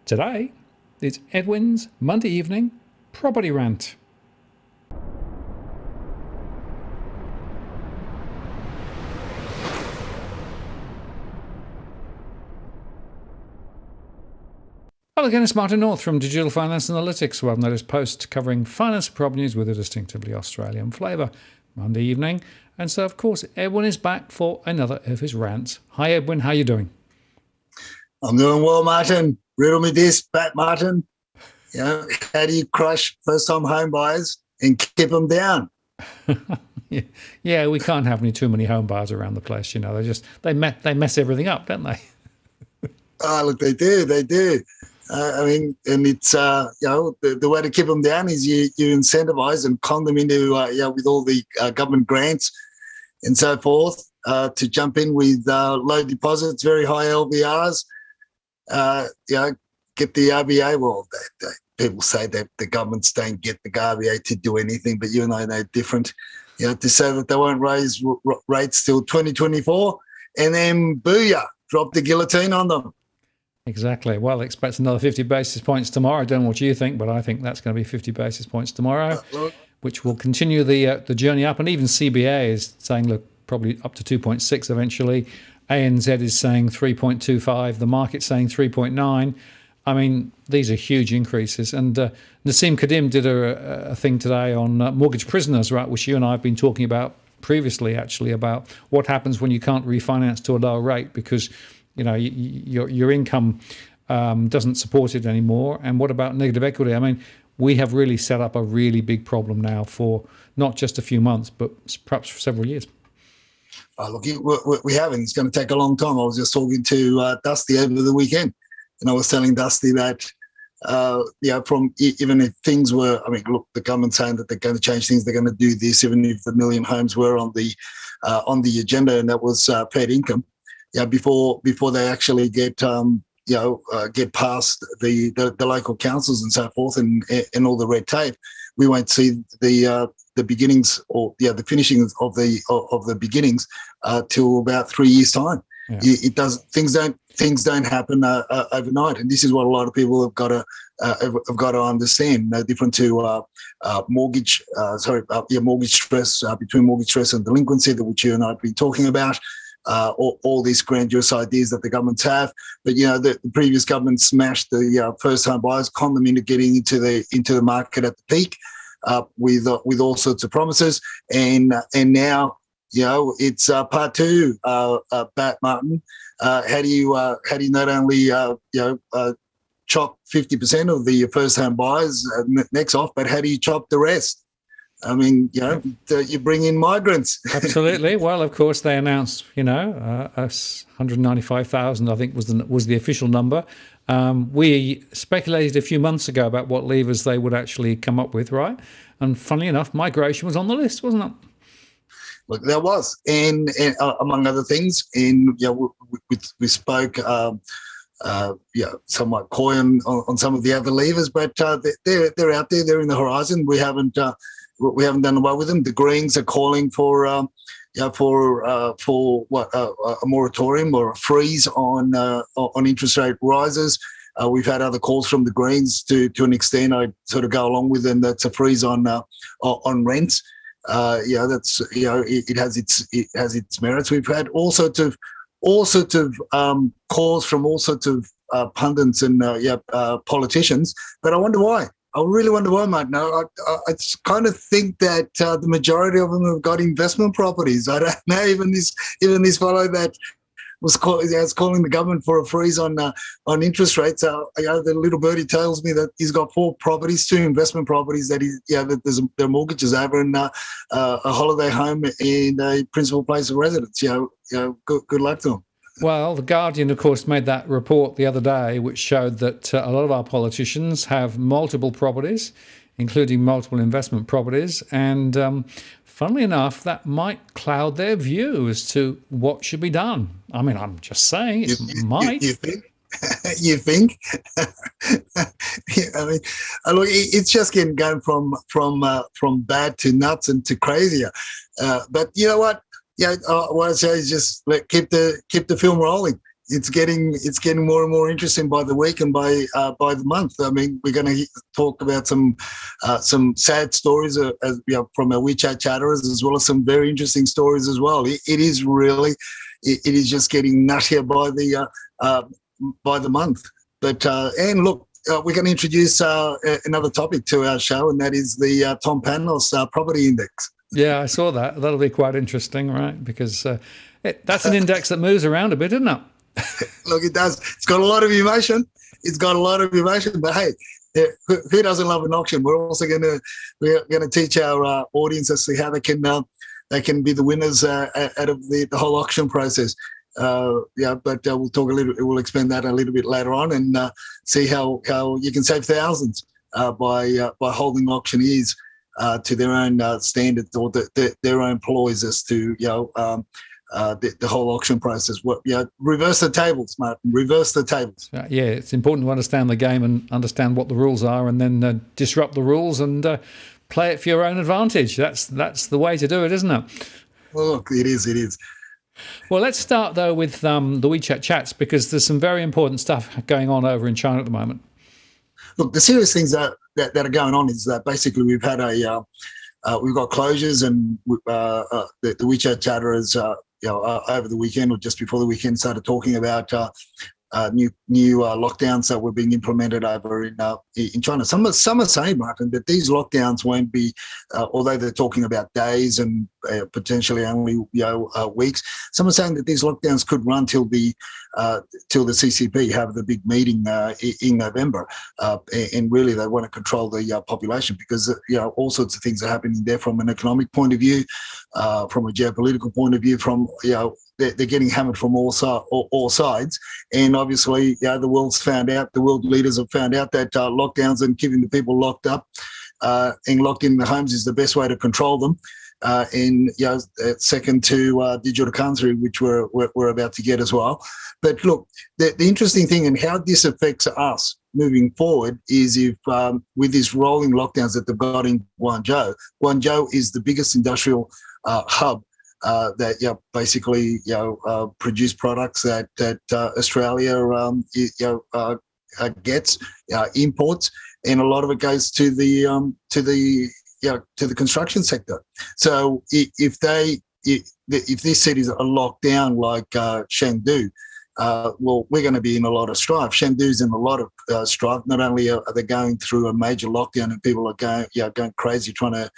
Today, it's Edwin's Monday evening property rant. Hello again, it's Martin North from Digital Finance Analytics, where I've noticed posts covering finance and property news with a distinctively Australian flavour. Monday evening, and so of course Edwin is back for another of his rants. Hi Edwin, how you doing? I'm doing well, Martin. Riddle me this, Pat Martin. How do you crush first-time home buyers and keep them down? Yeah, we can't have too many home buyers around the place. They mess everything up, don't they? Oh, look, they do. And it's the way to keep them down is you incentivize and con them into with all the government grants and so forth to jump in with low deposits, very high LVRs. Get the RBA. Well, people say that the governments don't get the RBA to do anything, but you and I know different. To say that they won't raise rates till 2024, and then booyah, drop the guillotine on them. Exactly. Well, expect another 50 basis points tomorrow. I don't know what you think, but I think that's going to be 50 basis points tomorrow, which will continue the journey up. And even CBA is saying, look, probably up to 2.6 eventually. ANZ is saying 3.25. The market's saying 3.9. I mean, these are huge increases. And Nassim Kadim did a thing today on mortgage prisoners, right, which you and I have been talking about previously, actually, about what happens when you can't refinance to a lower rate because your income doesn't support it anymore. And what about negative equity? I mean, we have really set up a really big problem now for not just a few months, but perhaps for several years. Look, we haven't. It's going to take a long time. I was just talking to Dusty over the weekend, and I was telling Dusty that, from even if things were, look, the government's saying that they're going to change things, they're going to do this, even if the million homes were on the agenda, and that was paid income. Before they actually get past the local councils and so forth and all the red tape, we won't see the beginnings or the finishing of the beginnings till about 3 years time. Yeah. Things don't happen overnight, and this is what a lot of people have got to understand. No different to mortgage stress, between mortgage stress and delinquency, which you and I have been talking about. All these grandiose ideas that the governments have, but the previous government smashed the first-home buyers, con them into getting into the market at the peak with all sorts of promises, and now it's part two. Bat Martin, how do you not only chop 50% of the first-home buyers next off, but how do you chop the rest? I mean, you bring in migrants. Absolutely. Well, of course, they announced, 195,000, I think was the official number. We speculated a few months ago about what levers they would actually come up with, right? And funnily enough, migration was on the list, wasn't it? Look, there was, and among other things, and we spoke. Somewhat coy on some of the other levers, but they're out there. They're in the horizon. We haven't done away with them. The Greens are calling for a moratorium or a freeze on interest rate rises. We've had other calls from the Greens to an extent. I sort of go along with them. That's a freeze on rents. It has its merits. We've had all sorts of calls from all sorts of pundits and politicians, but I wonder why. I really wonder why, mate. No, I kind of think that the majority of them have got investment properties. I don't know. Even this fellow that was calling the government for a freeze on interest rates. The little birdie tells me that he's got 4 properties, 2 investment properties that their mortgages over, and a holiday home in a principal place of residence. Good luck to him. Well, The Guardian, of course, made that report the other day, which showed that a lot of our politicians have multiple properties, including multiple investment properties. And funnily enough, that might cloud their view as to what should be done. I mean, I'm just saying it might. You think? You think? I mean, look, it's just going from bad to nuts and to crazier. But you know what? What I say is just keep the film rolling. it's getting more and more interesting by the week and by the month. I mean, we're going to talk about some sad stories from our WeChat chatterers, as well as some very interesting stories as well. It is just getting nuttier by the month. But and look, we're going to introduce another topic to our show, and that is the Tom Panos Property Index. Yeah, I saw that. That'll be quite interesting, right? Because that's an index that moves around a bit, isn't it? Look, it does. It's got a lot of emotion. But hey, who doesn't love an auction? We're going to teach our audience as to how they can be the winners out of the whole auction process. But we'll expand that a little bit later on and see how you can save thousands by holding auctioneers to their own standards, or their own ploys as to the whole auction process. Reverse the tables, Martin. Reverse the tables. Yeah, it's important to understand the game and understand what the rules are, and then disrupt the rules and play it for your own advantage. That's the way to do it, isn't it? Well, look, it is. Well, let's start though with the WeChat chats, because there's some very important stuff going on over in China at the moment. Look, the serious things that are going on is that basically we've had we've got closures, and the WeChat chatterers over the weekend or just before the weekend started talking about new lockdowns that were being implemented over in China. Some are saying, Martin, that these lockdowns won't be, although they're talking about days and potentially only weeks. Some are saying that these lockdowns could run till the CCP have the big meeting in November, and really they want to control the population, because all sorts of things are happening there from an economic point of view, from a geopolitical point of view, from they're getting hammered from all sides, and obviously the world leaders have found out that lockdowns and keeping the people locked up and locked in the homes is the best way to control them. And second to digital currency, which we're about to get as well. But look, the interesting thing and how this affects us moving forward is if with these rolling lockdowns that they've got in Guangzhou is the biggest industrial hub that basically produce products that Australia gets, imports, and a lot of it goes to the construction sector. So if these cities are locked down like Chengdu, well, we're going to be in a lot of strife. Chengdu's in a lot of strife. Not only are they going through a major lockdown and people are going crazy trying to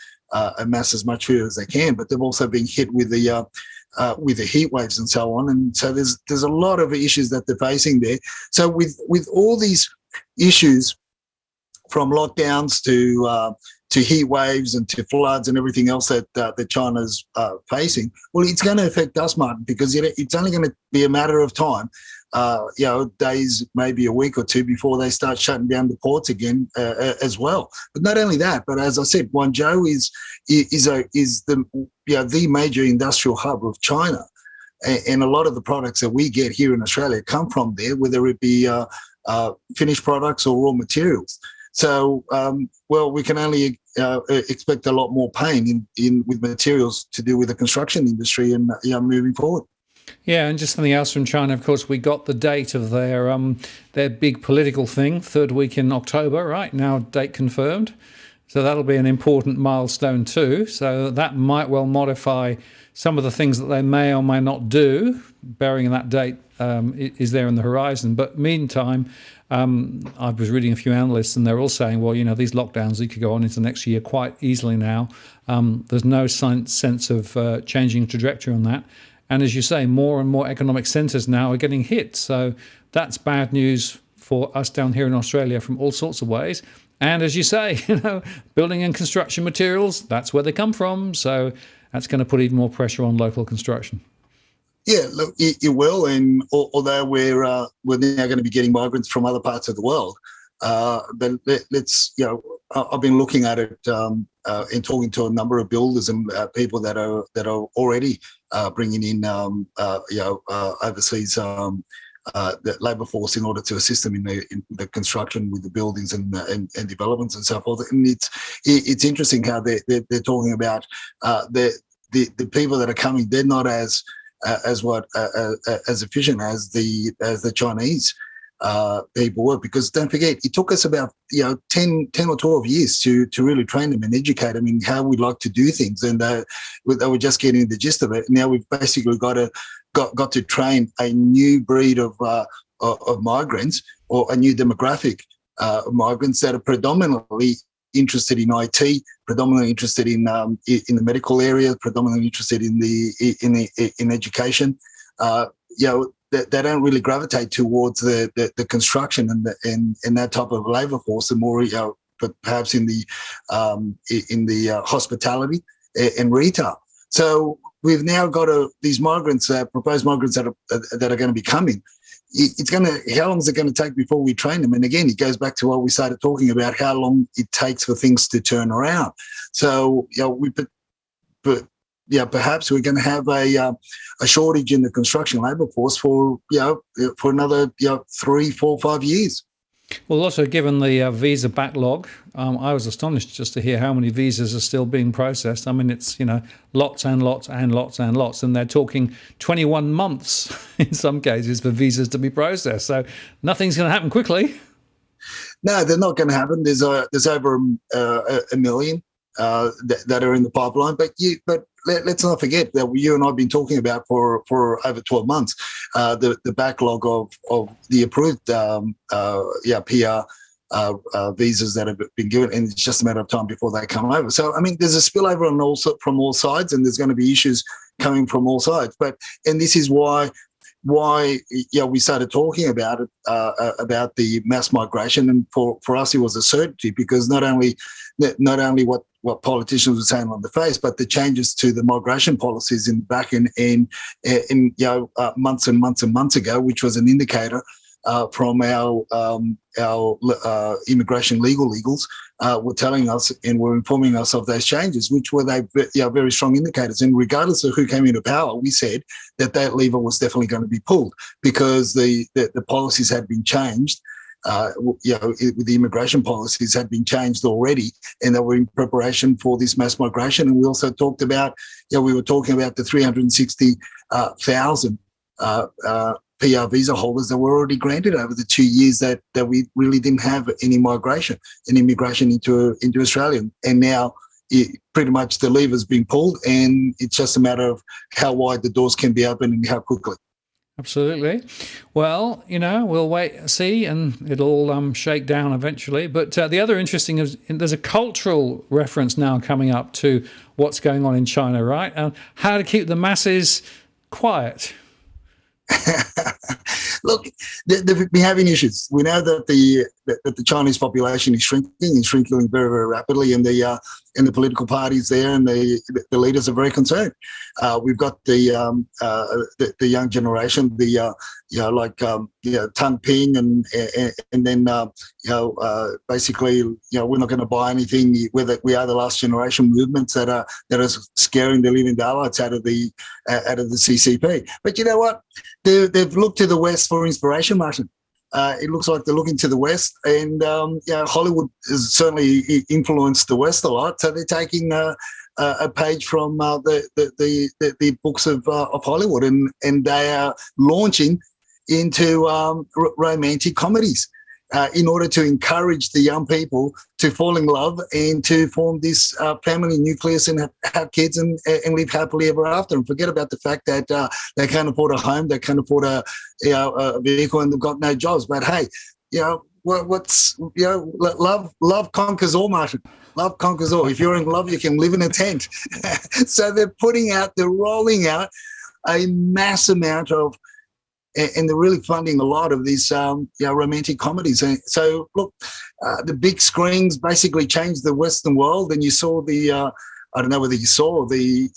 amass as much food as they can, but they've also been hit with the heat waves and so on. And so there's a lot of issues that they're facing there. So with all these issues, from lockdowns to heat waves and to floods and everything else that China's facing, well, it's going to affect us, Martin, because it's only going to be a matter of time, days, maybe a week or two before they start shutting down the ports again as well. But not only that, but as I said, Guangzhou is the major industrial hub of China, and a lot of the products that we get here in Australia come from there, whether it be finished products or raw materials. So, we can only expect a lot more pain with materials to do with the construction industry and moving forward. Yeah, and just something else from China. Of course, we got the date of their big political thing, third week in October, right? Now, date confirmed. So that'll be an important milestone too. So that might well modify some of the things that they may or may not do, bearing that date is there in the horizon. But meantime, I was reading a few analysts and they're all saying, well, these lockdowns, they could go on into next year quite easily now. There's no sense of changing trajectory on that. And as you say, more and more economic centres now are getting hit. So that's bad news for us down here in Australia from all sorts of ways. And as you say, building and construction materials, that's where they come from. So that's going to put even more pressure on local construction. Yeah, look, it will. And although we're now going to be getting migrants from other parts of the world, but let's, I've been looking at it and talking to a number of builders and people that are already bringing in, overseas the labour force in order to assist them in the construction with the buildings and developments and so forth. And it's interesting how they're talking about the people that are coming. They're not as as efficient as the Chinese people were, because don't forget, it took us about 10 or 12 years to really train them and educate them in how we like to do things, and they were just getting the gist of it. Now we've basically got to train a new breed of migrants, or a new demographic of migrants that are predominantly interested in IT, predominantly interested in the medical area, predominantly interested in education. They don't really gravitate towards the construction and that type of labour force, and more, but perhaps in the hospitality and retail. So we've now got these migrants, proposed migrants that are going to be coming. How long is it going to take before we train them? And again, it goes back to what we started talking about, how long it takes for things to turn around. So, perhaps we're going to have a shortage in the construction labour force for another 3, 4, 5 years. Well, also given the visa backlog, I was astonished just to hear how many visas are still being processed. I mean, it's lots and lots and lots and lots, and they're talking 21 months in some cases for visas to be processed. So nothing's going to happen quickly. No, they're not going to happen. There's over a million that are in the pipeline, but let's not forget that you and I have been talking about for over 12 months the backlog of the approved PR visas that have been given, and it's just a matter of time before they come over. So I mean, there's a spillover from all sides, and there's going to be issues coming from all sides. And this is why we started talking about it, about the mass migration, and for us it was a certainty, because not only what politicians were saying on the face, but the changes to the migration policies back in months and months and months ago, which was an indicator from our immigration legals were telling us and were informing us of those changes, which were very strong indicators. And regardless of who came into power, we said that lever was definitely going to be pulled, because the policies had been changed. The immigration policies had been changed already, and they were in preparation for this mass migration. And we also talked about, we were talking about the 360,000 PR visa holders that were already granted over the 2 years that we really didn't have any immigration into Australia. And now pretty much the lever's been pulled, and it's just a matter of how wide the doors can be opened and how quickly. Absolutely. Well, we'll wait and see, and it'll shake down eventually. But the other interesting is there's a cultural reference now coming up to what's going on in China, right? And how to keep the masses quiet. Look, they've been having issues. We know that the Chinese population is shrinking very, very rapidly, and the political parties there and the leaders are very concerned. We've got the young generation, Tang Ping, and then basically we're not going to buy anything. We are the last generation movements that are scaring the living daylights out of the CCP. But you know what? They've looked to the West for inspiration, Martin. It looks like they're looking to the West, and Hollywood has certainly influenced the West a lot. So they're taking a page from the books of Hollywood, and they are launching into romantic comedies in order to encourage the young people to fall in love and to form this family nucleus and have kids and live happily ever after, and forget about the fact that they can't afford a home, they can't afford a vehicle, and they've got no jobs. But hey, love conquers all, Martin. Love conquers all. If you're in love, you can live in a tent. So they're rolling out a mass amount of, and they're really funding a lot of these romantic comedies. And so, look, the big screens basically changed the Western world. And you saw I don't know whether you saw the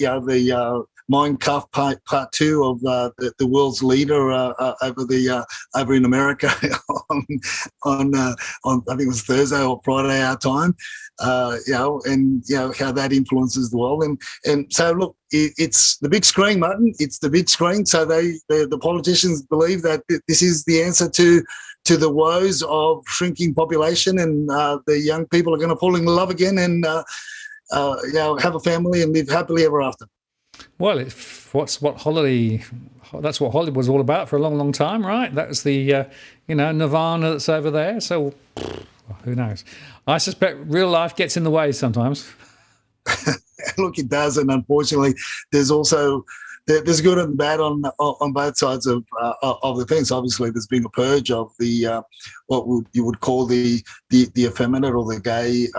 Mein Kampf Part 2 of the world's leader over in America on I think it was Thursday or Friday our time. How that influences the world, and so look, it's the big screen, Martin. It's the big screen. So the politicians believe that this is the answer to the woes of shrinking population, and the young people are going to fall in love again and have a family and live happily ever after. Well, that's what Hollywood was all about for a long, long time, right? That's the Nirvana that's over there. So who knows? I suspect real life gets in the way sometimes. Look, it does, and unfortunately, there's also there's good and bad on both sides of the fence. Obviously, there's been a purge of the you would call the effeminate or the gay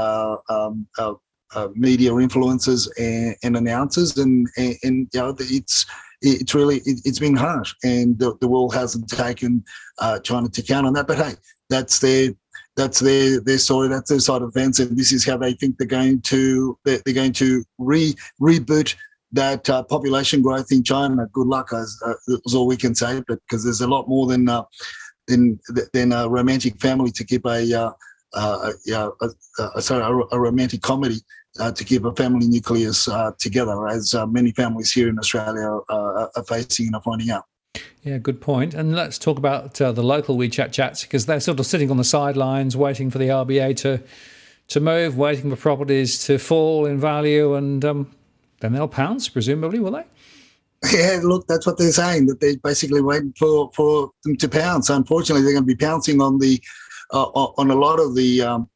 media influencers and announcers, and it's really been harsh, and the world hasn't taken China to account on that. But hey, that's their story, that's their side of the fence, and this is how they think they're going to reboot that population growth in China. Good luck, is all we can say, but because there's a lot more than a romantic family to keep a romantic comedy to keep a family nucleus together, as many families here in Australia are facing and are finding out. Yeah, good point. And let's talk about the local WeChat chats, because they're sort of sitting on the sidelines waiting for the RBA to move, waiting for properties to fall in value, and then they'll pounce, presumably, will they? Yeah, look, that's what they're saying, that they're basically waiting for them to pounce. Unfortunately, they're going to be pouncing on on a lot of the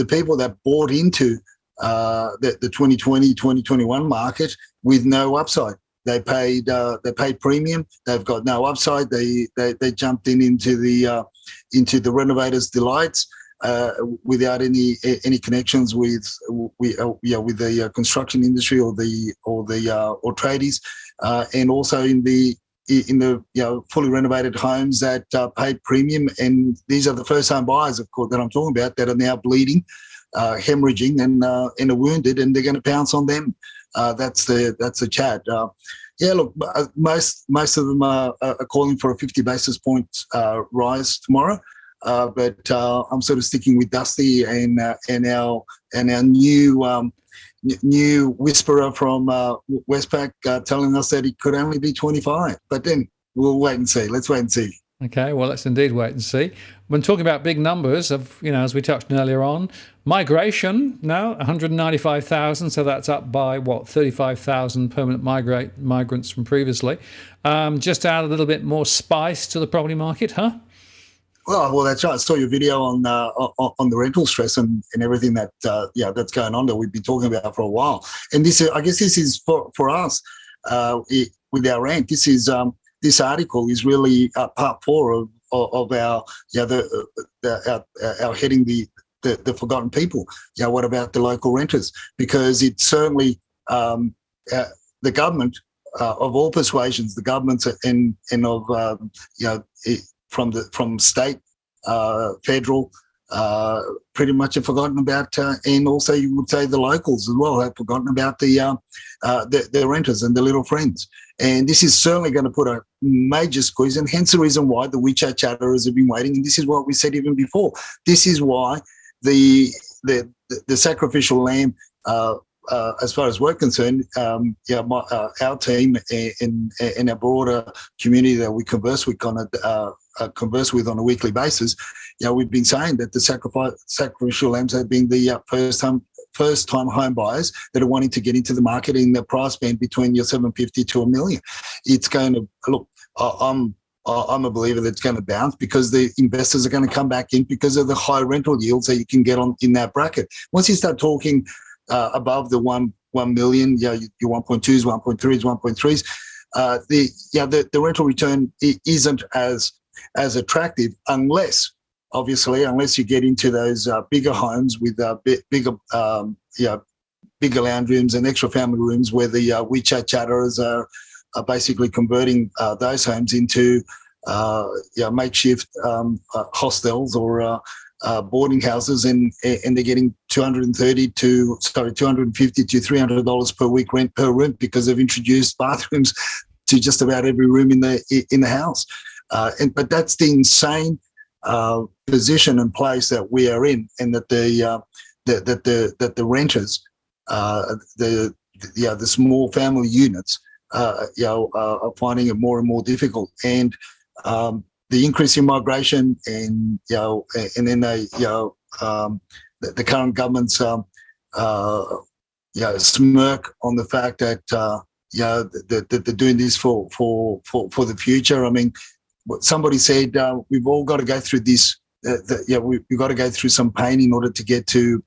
people that bought into the 2020, 2021 market with no upside. They paid premium. They've got no upside. They jumped into the renovators' delights without any connections with the construction industry or tradies, and also in the fully renovated homes that paid premium. And these are the first home buyers, of course, that I'm talking about, that are now bleeding, hemorrhaging, and are wounded, and they're going to pounce on them. That's the chat. Look, most of them are calling for a 50 basis points rise tomorrow, but I'm sort of sticking with Dusty and our new whisperer from Westpac telling us that it could only be 25. But then we'll wait and see. Let's wait and see. Okay, well, let's indeed wait and see. When talking about big numbers of, as we touched on earlier on, migration now 195,000, so that's up by 35,000 permanent migrants from previously. Just add a little bit more spice to the property market, huh? Well, that's right. I saw your video on the rental stress and everything that's going on that we've been talking about for a while. And I guess this is for us with our rant. This article is really part 4 of our our heading, the forgotten people. What about the local renters? Because it's certainly the government of all persuasions, the governments and of from state, federal, pretty much have forgotten about, and also you would say the locals as well have forgotten about the renters and the little friends. And this is certainly going to put a major squeeze, and hence the reason why the WeChat chatterers have been waiting. And this is what we said even before. This is why the sacrificial lamb, as far as we're concerned, our team and our broader community that we converse with on a weekly basis, we've been saying that the sacrificial lambs have been the first-time home buyers that are wanting to get into the market in the price band between your 750 to $1 million. It's going to look. I'm a believer that it's going to bounce because the investors are going to come back in because of the high rental yields that you can get on in that bracket. Once you start talking above the 1 million, your 1.2s, 1.3s, 1.3s, the rental return isn't as attractive unless you get into those bigger homes with bigger lounge rooms and extra family rooms where the WeChat chatterers are basically converting those homes into makeshift hostels or boarding houses, and they're getting $250 to $300 per week rent per room because they've introduced bathrooms to just about every room in the house. But that's the insane position and place that we are in, and that the renters, the small family units, are finding it more and more difficult. And the increase in migration, and then the current government's smirk on the fact that they're doing this for the future. I mean, somebody said we've all got to go through this. We've got to go through some pain in order to get to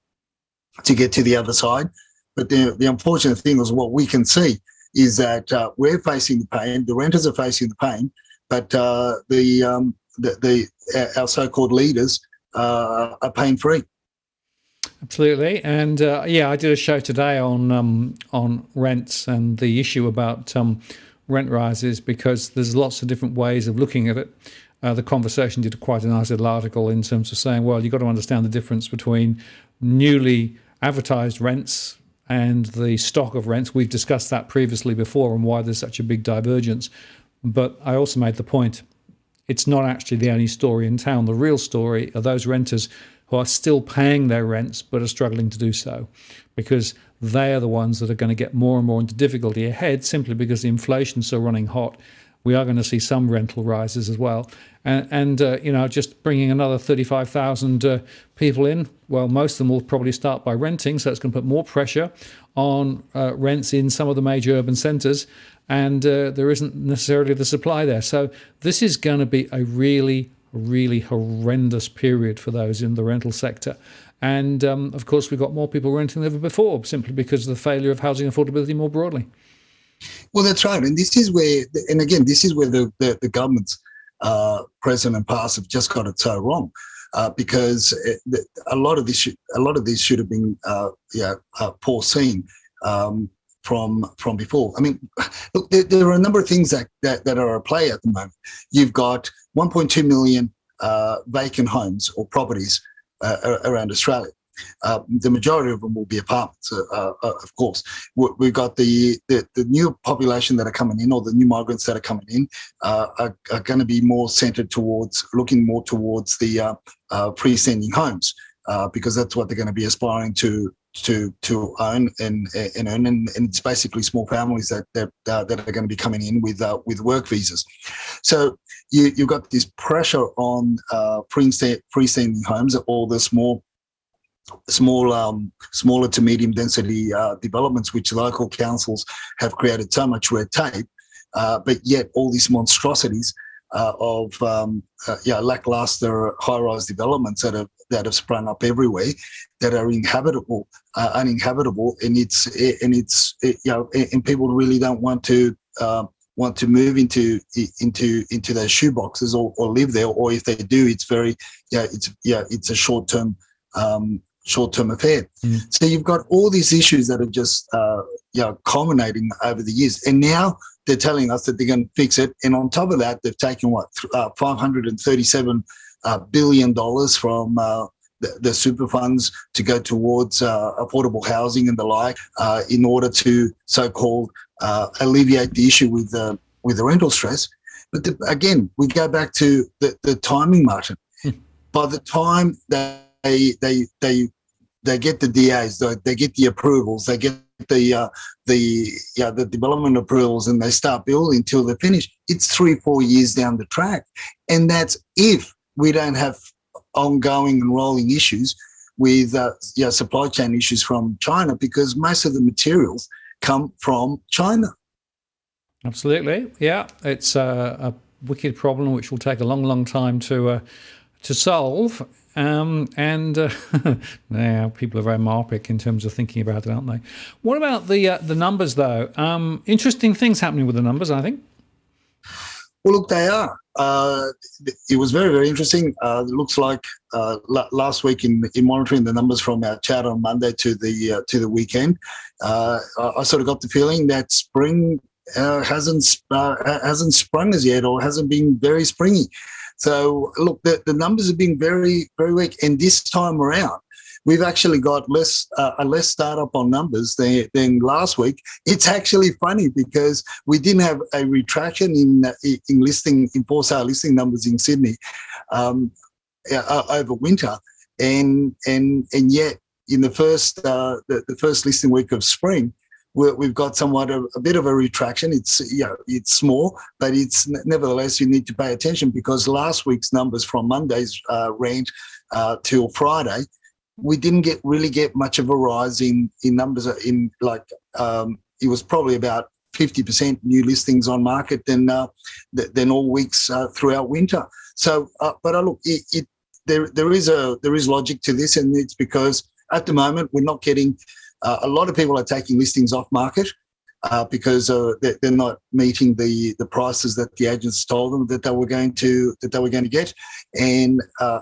the other side. But the unfortunate thing is what we can see is that we're facing the pain, the renters are facing the pain, but our so-called leaders are pain-free. Absolutely, and I did a show today on rents and the issue about rent rises, because there's lots of different ways of looking at it. The Conversation did quite a nice little article in terms of saying, well, you've got to understand the difference between newly advertised rents and the stock of rents. We've discussed that previously before and why there's such a big divergence. But I also made the point, it's not actually the only story in town. The real story are those renters who are still paying their rents but are struggling to do so, because they are the ones that are going to get more and more into difficulty ahead, simply because the inflation's still running hot. We are going to see some rental rises as well. And just bringing another 35,000 people in, well, most of them will probably start by renting, so it's going to put more pressure on rents in some of the major urban centres, and there isn't necessarily the supply there. So this is going to be a really, really horrendous period for those in the rental sector. And, of course, we've got more people renting than ever before, simply because of the failure of housing affordability more broadly. Well, that's right. And this is where the government's present and past have just got it so wrong, because a lot of this should have been foreseen from before. I mean, look, there are a number of things that are at play at the moment. You've got 1.2 million vacant homes or properties around Australia. The majority of them will be apartments, of course. We've got the new population that are coming in, or the new migrants that are coming in, are going to be more centred looking more towards the freestanding homes, because that's what they're going to be aspiring to own and earn, and it's basically small families that are going to be coming in with work visas. So you've got this pressure on freestanding homes, all the smaller to medium density developments, which local councils have created so much red tape, but yet all these monstrosities of lackluster high-rise developments that have sprung up everywhere, that are uninhabitable, and people really don't want to move into those shoeboxes or live there, or if they do, it's a short-term affair. So you've got all these issues that are just culminating over the years, and now they're telling us that they're going to fix it. And on top of that, they've taken $537 billion from the super funds to go towards affordable housing and the like, in order to so-called alleviate the issue with the rental stress. But again, we go back to the timing, Martin. By the time they get the DAs, they get the approvals, they get the development approvals, and they start building till they're finished, it's 3-4 years down the track. And that's if we don't have ongoing and rolling issues with supply chain issues from China, because most of the materials come from China. Absolutely. Yeah, it's a wicked problem which will take a long, long time to solve. Now people are very myopic in terms of thinking about it, aren't they? What about the numbers, though? Interesting things happening with the numbers, I think. Well, look, they are. It was very, very interesting. It looks like last week in monitoring the numbers from our chat on Monday to the weekend, I sort of got the feeling that spring hasn't sprung as yet, or hasn't been very springy. So look, the numbers have been very, very weak, and this time around, we've actually got less startup on numbers than last week. It's actually funny because we didn't have a retraction in for sale listing numbers in Sydney over winter, and yet in the first listing week of spring, we've got somewhat a bit of a retraction. It's small, but it's nevertheless, you need to pay attention, because last week's numbers from Monday's Rant till Friday, we didn't really get much of a rise in numbers. It was probably about 50% new listings on market than all weeks throughout winter. So, look, there is logic to this, and it's because at the moment we're not getting a lot of people are taking listings off market because they're not meeting the prices that the agents told them that they were going to get, and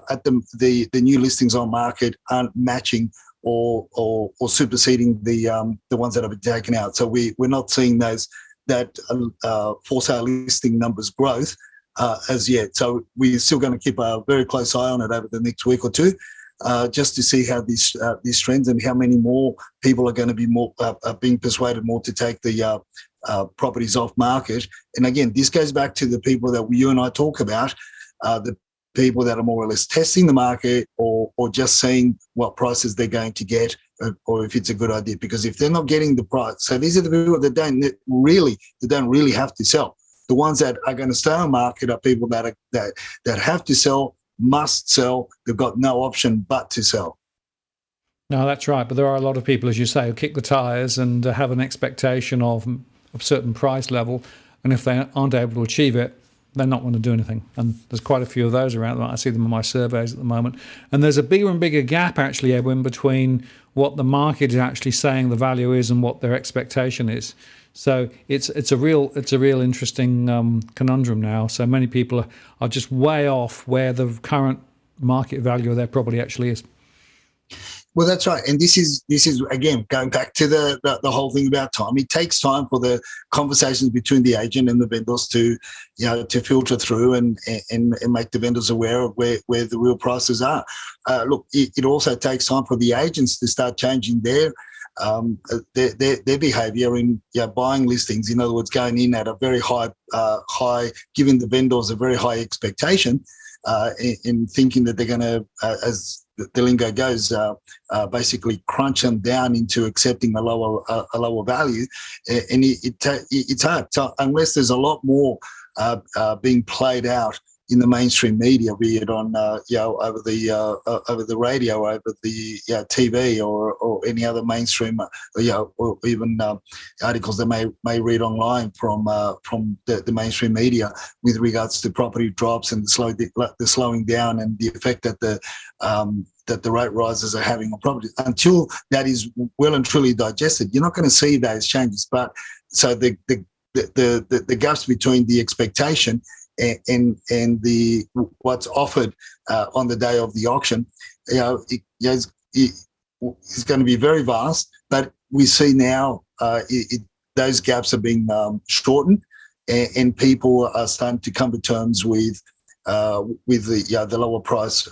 at the new listings on market aren't matching or superseding the ones that have been taken out. So we're not seeing that for sale listing numbers growth as yet. So we're still going to keep a very close eye on it over the next week or two, just to see how these trends and how many more people are going to be being persuaded more to take the properties off market. And again, this goes back to the people that you and I talk about, the people that are more or less testing the market or just seeing what prices they're going to get, or if it's a good idea. Because if they're not getting the price, so these are the people that don't really have to sell. The ones that are going to stay on market are people that have to sell, must sell. They've got no option but to sell. No, that's right. But there are a lot of people, as you say, who kick the tires and have an expectation of a certain price level, and if they aren't able to achieve it, they're not going to do anything. And there's quite a few of those around. I see them in my surveys at the moment. And there's a bigger and bigger gap, actually, Edwin, between what the market is actually saying the value is and what their expectation is. So it's a real interesting conundrum now. So many people are just way off where the current market value of their property actually is. Well, that's right, and this is again going back to the whole thing about time. It takes time for the conversations between the agent and the vendors to filter through and make the vendors aware of where the real prices are. Look, it also takes time for the agents to start changing their behaviour in buying listings. In other words, going in at a very high, giving the vendors a very high expectation, in thinking that they're going to, as the lingo goes, basically crunch them down into accepting a lower value, and it's hard. So unless there's a lot more being played out in the mainstream media, be it on over the radio, over the TV, or any other mainstream, or even articles that may read online from the mainstream media with regards to property drops and the slowing down and the effect that the rate rises are having on property. Until that is well and truly digested, you're not going to see those changes. But so the gaps between the expectation and the what's offered on the day of the auction, it's going to be very vast. But we see now those gaps are being shortened, and people are starting to come to terms with the lower price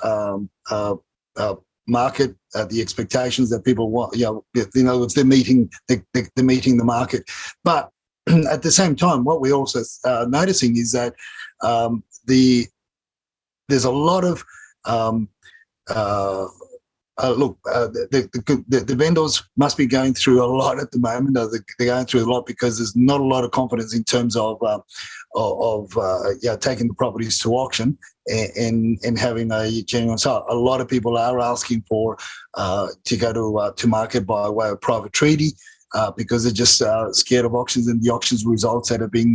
market, the expectations that people want. In other words, they're meeting the market. But at the same time, what we're also noticing is that there's a lot of the vendors must be going through a lot at the moment. They're going through a lot because there's not a lot of confidence in terms of taking the properties to auction and having a genuine sale. A lot of people are asking for to go to market by way of private treaty. Because they're just scared of auctions and the auctions results that have been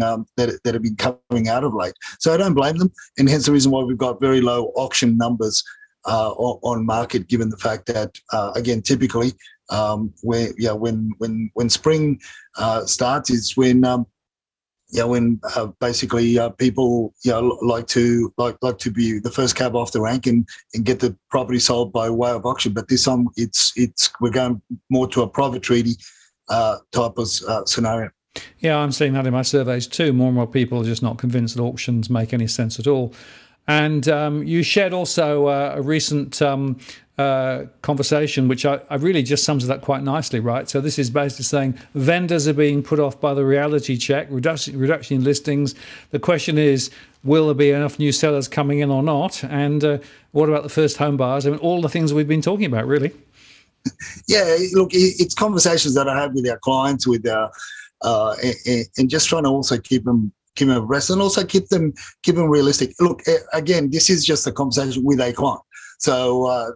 coming out of late. So I don't blame them, and hence the reason why we've got very low auction numbers on market, given the fact that again, typically when spring starts is when basically people like to be the first cab off the rank and get the property sold by way of auction. But this time we're going more to a private treaty type of scenario. Yeah, I'm seeing that in my surveys too. More and more people are just not convinced that auctions make any sense at all. And you shared also a recent conversation, which I really just sums it up quite nicely, right? So this is basically saying vendors are being put off by the reality check, reduction in listings. The question is, will there be enough new sellers coming in or not? And what about the first home buyers? I mean, all the things we've been talking about, really. Yeah, look, it's conversations that I have with our clients, and just trying to also keep them abreast and also keep them realistic. Look, again, this is just a conversation with a client. So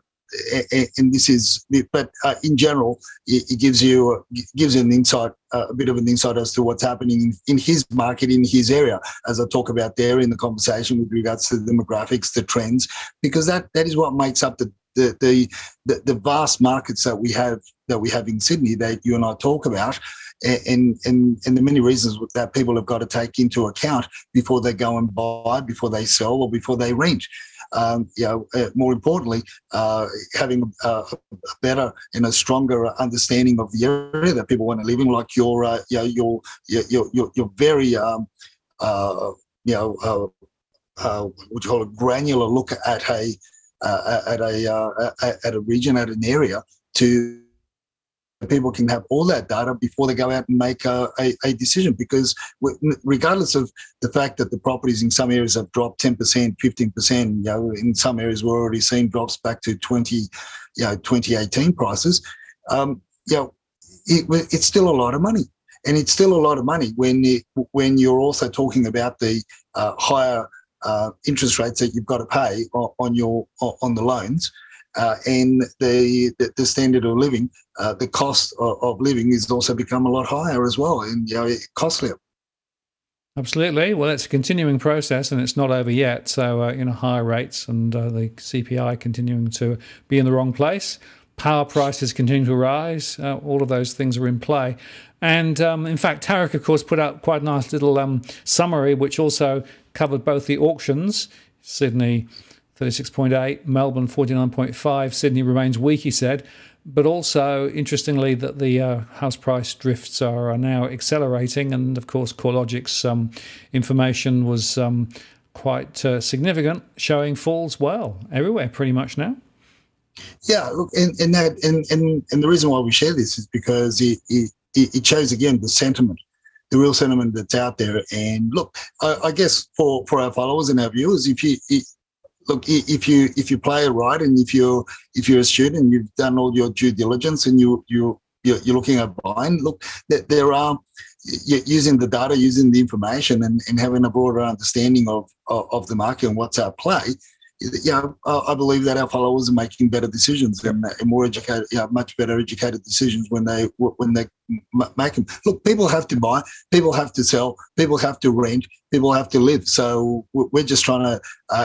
and this is, but in general, it gives you an insight, a bit of an insight as to what's happening in his market, in his area, as I talk about there in the conversation with regards to the demographics, the trends, because that is what makes up the vast markets that we have in Sydney that you and I talk about, and the many reasons that people have got to take into account before they go and buy, before they sell, or before they rent. More importantly, having a better and a stronger understanding of the area that people want to live in, like your very what you call a granular look at a region, at an area, to people can have all that data before they go out and make a decision, because regardless of the fact that the properties in some areas have dropped 10%, 15%, in some areas we're already seeing drops back to 2018 prices, it's still a lot of money. And it's still a lot of money when you're also talking about the higher interest rates that you've got to pay on the loans. And the standard of living, the cost of living has also become a lot higher as well, and costlier. Absolutely. Well, it's a continuing process, and it's not over yet. So, higher rates and the CPI continuing to be in the wrong place. Power prices continue to rise. All of those things are in play. And in fact, Tarek, of course, put out quite a nice little summary, which also covered both the auctions, Sydney 36.8, Melbourne 49.5. Sydney remains weak, he said. But also, interestingly, that the house price drifts are now accelerating. And of course, CoreLogic's information was quite significant, showing falls everywhere pretty much now. Yeah, look, and the reason why we share this is because it shows again the sentiment, the real sentiment that's out there. And look, I guess for our followers and our viewers, if you play it right, and if you're a student and you've done all your due diligence and you're looking at buying, look, there are, using the data, using the information, and having a broader understanding of the market and what's at play. I believe that our followers are making better decisions and more educated, much better educated decisions when they make them. Look, people have to buy, people have to sell, people have to rent, people have to live. So we're just trying to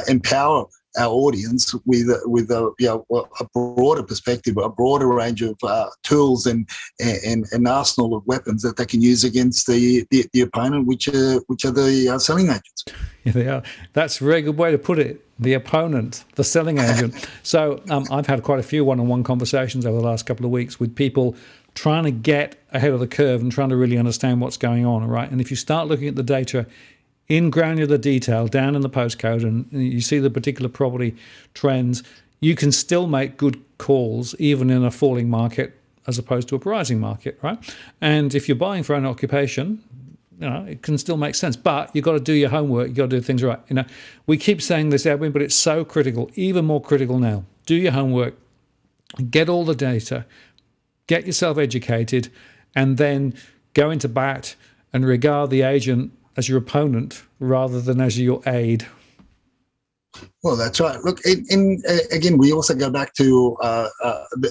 empower our audience with a broader perspective, a broader range of tools and an arsenal of weapons that they can use against the opponent, which are the selling agents. Yeah, they are. That's a very good way to put it. The opponent, the selling agent. So I've had quite a few one-on-one conversations over the last couple of weeks with people trying to get ahead of the curve and trying to really understand what's going on, right? And if you start looking at the data in granular detail down in the postcode and you see the particular property trends, you can still make good calls even in a falling market as opposed to a rising market, right? And if you're buying for own occupation, it can still make sense, but you've got to do your homework. You've got to do things right. We keep saying this, Edwin, but it's so critical, even more critical now. Do your homework, get all the data, get yourself educated, and then go into bat and regard the agent as your opponent rather than as your aid. Well, that's right. Look, and again, we also go back to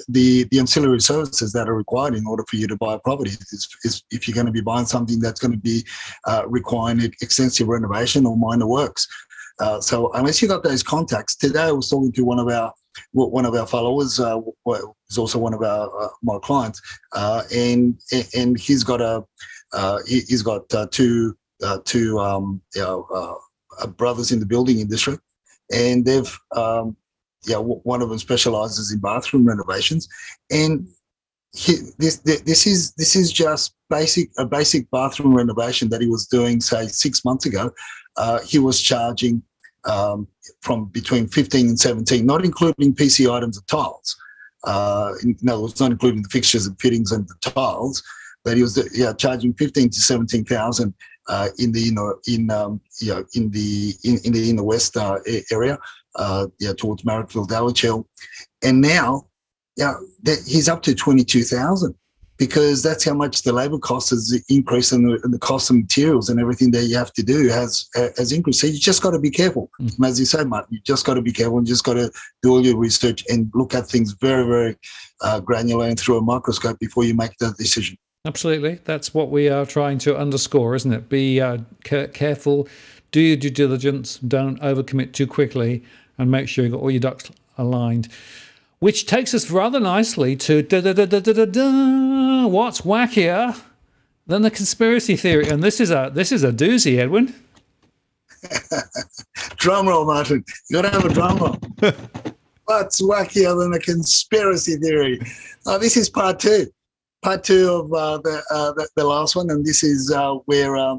the ancillary services that are required in order for you to buy a property. Is if you're going to be buying something that's going to be requiring extensive renovation or minor works. So unless you got those contacts, today I was talking to one of our followers, who's also one of my clients, and he's got two brothers in the building industry. And they've, one of them specialises in bathroom renovations, and this is just a basic bathroom renovation that he was doing, say 6 months ago. He was charging from between 15 and 17, not including PC items and tiles. In other words, not including the fixtures and fittings and the tiles, but he was charging 15 to 17,000. In the inner west area, towards Marrickville, Dallachill, and now, he's up to 22,000. because that's how much the labour cost has increased, and the cost of materials and everything that you have to do has increased. So you just got to be careful. And as you say, Mark, you just got to be careful and just got to do all your research and look at things very, very granular and through a microscope before you make that decision. Absolutely. That's what we are trying to underscore, isn't it? Be careful, do your due diligence, don't overcommit too quickly, and make sure you've got all your ducks aligned. Which takes us rather nicely to what's wackier than the conspiracy theory? And this is a doozy, Edwin. Drum roll, Martin. You got to have a drum roll. What's wackier than a conspiracy theory? This is part two of the last one, and this is where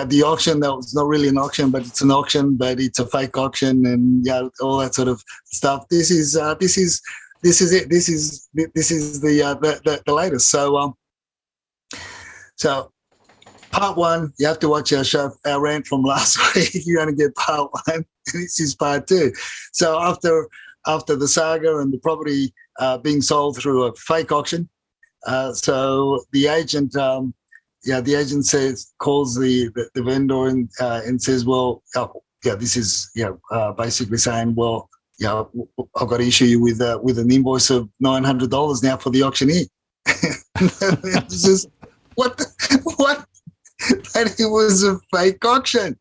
the auction that was not really an auction, but it's an auction, but it's a fake auction, and all that sort of stuff. This is it. This is the latest. So part one, you have to watch our rant from last week. You're going to get part one, and this is part two. So after the saga and the property being sold through a fake auction, so the agent. The agent calls the vendor and says, well, this is basically saying, well, I've got to issue you with an invoice of $900 now for the auctioneer. It's just, what? That it was a fake auction.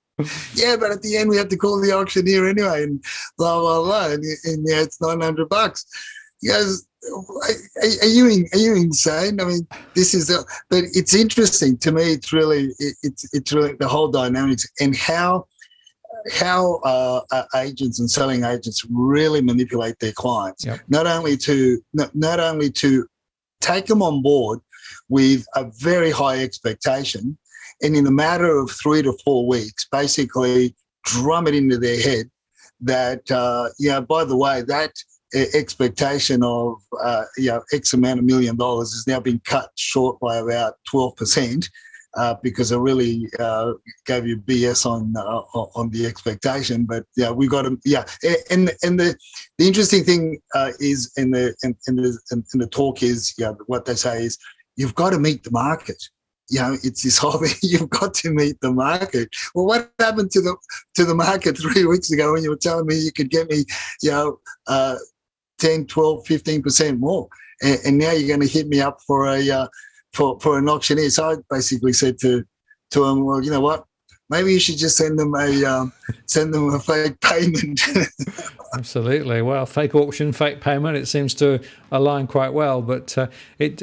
Yeah, but at the end we have to call the auctioneer anyway, and blah blah blah, and it's $900. He goes, Are you insane? I mean, but it's interesting to me. It's really the whole dynamics and how agents and selling agents really manipulate their clients. Yep. Not only to take them on board with a very high expectation, and in a matter of 3 to 4 weeks, basically drum it into their head that by the way, that expectation of X amount of $1 million has now been cut short by about 12% because I really gave you BS on the expectation. But we got to and the interesting thing is in the talk is what they say is you've got to meet the market. It's this whole thing. You've got to meet the market. Well, what happened to the market 3 weeks ago when you were telling me you could get me 10, 12, 15% more, and now you're going to hit me up for an auctioneer? So I basically said to him, well, you know what? Maybe you should just send them a fake payment. Absolutely. Well, fake auction, fake payment, it seems to align quite well. But it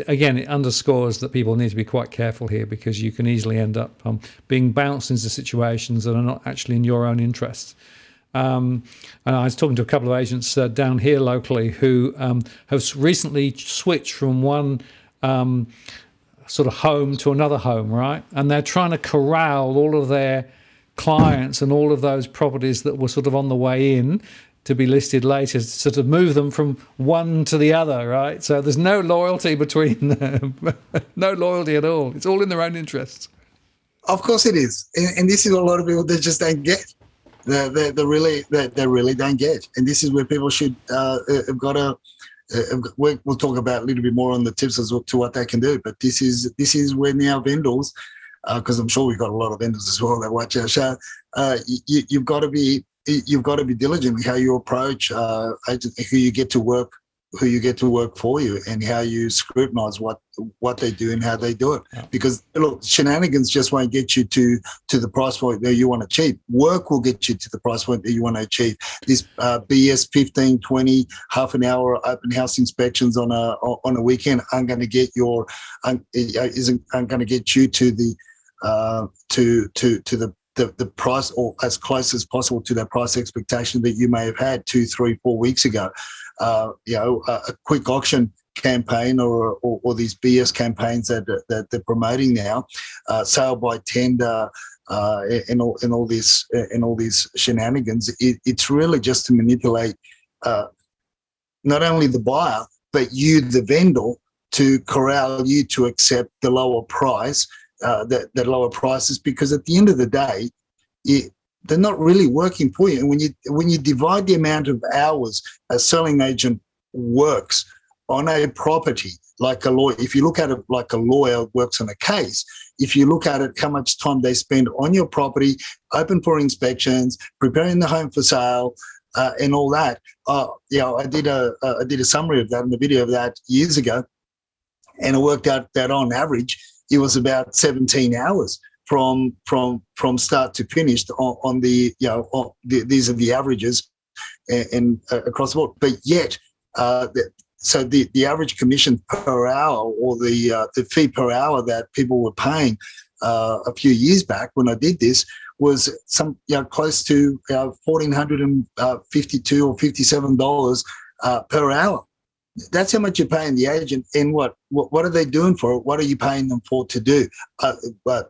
underscores that people need to be quite careful here, because you can easily end up being bounced into situations that are not actually in your own interests. And I was talking to a couple of agents down here locally who have recently switched from one sort of home to another home, right? And they're trying to corral all of their clients and all of those properties that were sort of on the way in to be listed later, to sort of move them from one to the other, right? So there's no loyalty between them, no loyalty at all. It's all in their own interests. Of course it is. And this is what a lot of people, they just don't get. They really don't get. And this is where people should have got to, we'll talk about a little bit more on the tips as to what they can do. But this is where now vendors, because I'm sure we've got a lot of vendors as well that watch our show. You've got to be diligent with how you approach agents, who you get to work for you, and how you scrutinise what they do and how they do it. Yeah. Because look, shenanigans just won't get you to the price point that you want to achieve. Work will get you to the price point that you want to achieve. This BS 15, 20, half an hour open house inspections on a weekend aren't going to get you to the price, or as close as possible to that price expectation that you may have had 2, 3, 4 weeks ago. A quick auction campaign or these BS campaigns that they're promoting now, sale by tender, and all these shenanigans. It's really just to manipulate not only the buyer but you, the vendor, to corral you to accept the lower price. That lower prices, because at the end of the day, they're not really working for you. And when you divide the amount of hours a selling agent works on a property, like a lawyer, if you look at it like a lawyer works on a case, if you look at it, how much time they spend on your property, open for inspections, preparing the home for sale, and all that. I did a summary of that and a video of that years ago, and it worked out that on average it was about 17 hours from start to finish on the these are the averages and across the board. But yet, so the average commission per hour, or the fee per hour that people were paying a few years back when I did this, was some close to $1,452 or $57 per hour. That's how much you're paying the agent. And what are they doing for it? What are you paying them for to do? But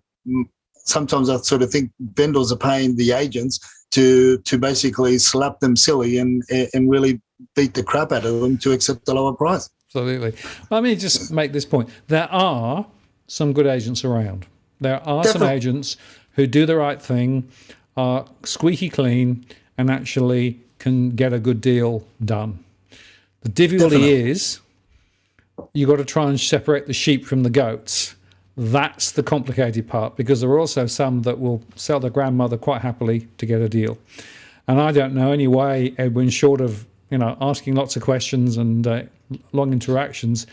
sometimes I sort of think vendors are paying the agents to basically slap them silly and really beat the crap out of them to accept the lower price. Absolutely. Let me just make this point. There are some good agents around. There are some agents who do the right thing, are squeaky clean, and actually can get a good deal done. The difficulty is you got to try and separate the sheep from the goats. That's the complicated part, because there are also some that will sell their grandmother quite happily to get a deal. And I don't know any way, Edwin, short of asking lots of questions and long interactions,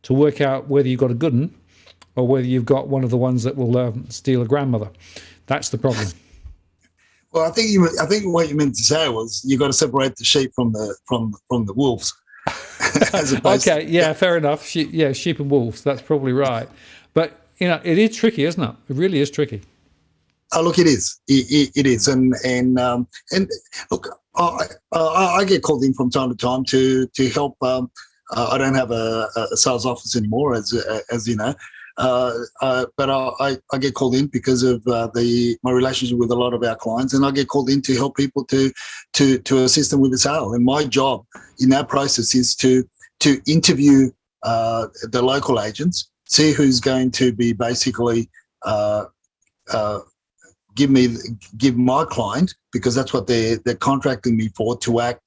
to work out whether you've got a good one or whether you've got one of the ones that will steal a grandmother. That's the problem. Well, I think what you meant to say was you got to separate the sheep from the wolves. Okay, yeah, fair enough. Sheep and wolves. That's probably right. But it is tricky, isn't it? It really is tricky. Oh, look, it is. It is, and look, I get called in from time to time to help. I don't have a sales office anymore, as you know, but I get called in because of my relationship with a lot of our clients, and I get called in to help people to assist them with the sale. And my job in that process is to interview the local agents, see who's going to be basically give my client, because that's what they're contracting me for, to act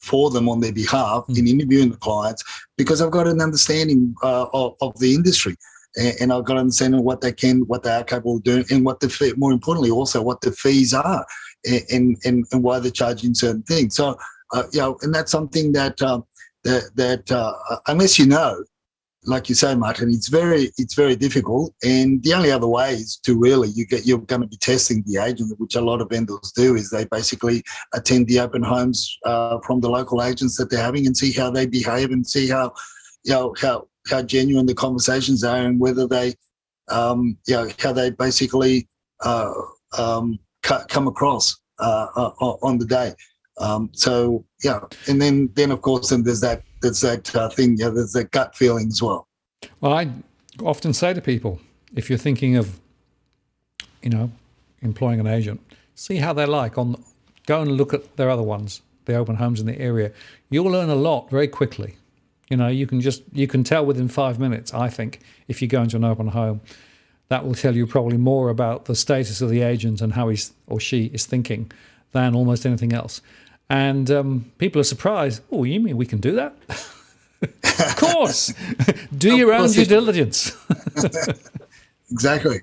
for them on their behalf in interviewing the clients, because I've got an understanding of the industry, and I've got an understanding of what they are capable of doing, and what the fee, more importantly, also what the fees are, and why they're charging certain things. So and that's something that unless like you say, Martin, it's very difficult. And the only other way is to really, you're going to be testing the agent, which a lot of vendors do, is they basically attend the open homes from the local agents that they're having, and see how they behave, and see how genuine the conversations are, and whether they how they basically come across on the day. And then of course there's that thing. There's that gut feeling as well. Well, I often say to people, if you're thinking of employing an agent, see how they're like. Go and look at their other ones, the open homes in the area. You'll learn a lot very quickly. You can tell within 5 minutes, I think, if you go into an open home. That will tell you probably more about the status of the agent and how he or she is thinking than almost anything else. And people are surprised. Oh, you mean we can do that? Of course. Do your own due diligence. Exactly.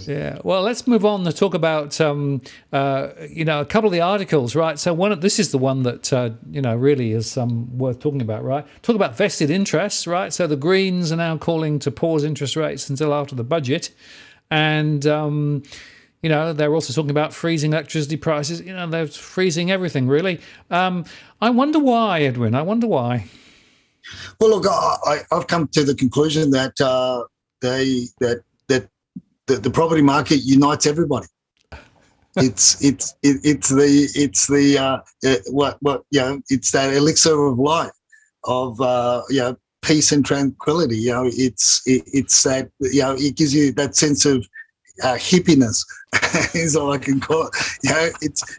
Yeah. Well, let's move on to talk about a couple of the articles, right? So this is the one that really is worth talking about, right? Talk about vested interests, right? So the Greens are now calling to pause interest rates until after the budget, and they're also talking about freezing electricity prices. They're freezing everything, really. I wonder why, Edwin. I wonder why. Well, look, I've come to the conclusion that the property market unites everybody. It's that elixir of life, of peace and tranquility. It's that it gives you that sense of hippiness, is all I can call it.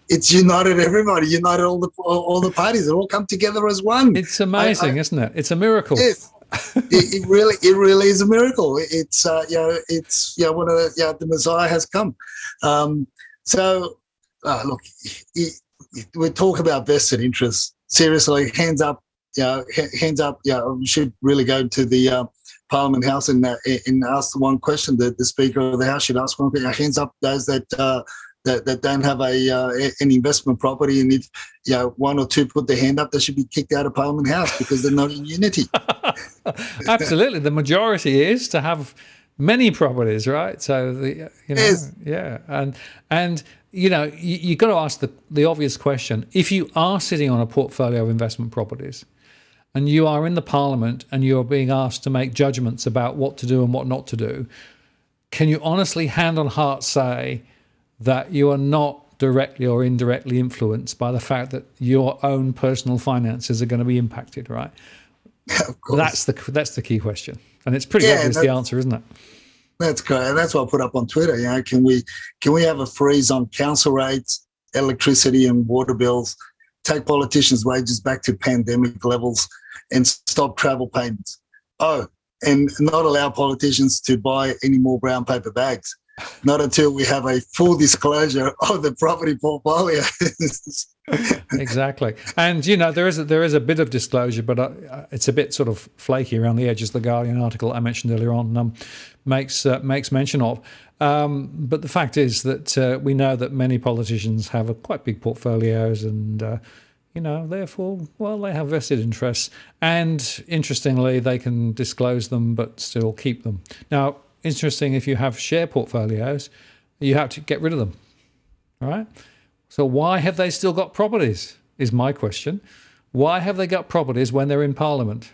It's united everybody, united all the parties. They all come together as one. It's amazing, isn't it? It's a miracle. Yes. It really is a miracle. It's the Messiah has come. Look, we talk about vested interests. Seriously, hands up. hands up. We should really go to the Parliament House and ask the one question that the Speaker of the House should ask one question. Hands up those that don't have an investment property, and if one or two put their hand up, they should be kicked out of Parliament House because they're not in unity. Absolutely, the majority is to have many properties, right? So Yes. and you've got to ask the obvious question: if you are sitting on a portfolio of investment properties, and you are in the Parliament and you are being asked to make judgments about what to do and what not to do, can you honestly, hand on heart, say that you are not directly or indirectly influenced by the fact that your own personal finances are going to be impacted, right? Of course. That's the key question. And it's pretty obvious the answer, isn't it? That's correct. And that's what I put up on Twitter. Can we have a freeze on council rates, electricity and water bills, take politicians' wages back to pandemic levels, and stop travel payments? Oh, and not allow politicians to buy any more brown paper bags. Not until we have a full disclosure of the property portfolio. Exactly. And, there is a bit of disclosure, but it's a bit sort of flaky around the edges. The Guardian article I mentioned earlier on makes mention of. But the fact is that we know that many politicians have quite big portfolios and, therefore, they have vested interests. And interestingly, they can disclose them but still keep them. Now, interesting, if you have share portfolios, you have to get rid of them, all right? So why have they still got properties, is my question. Why have they got properties when they're in Parliament?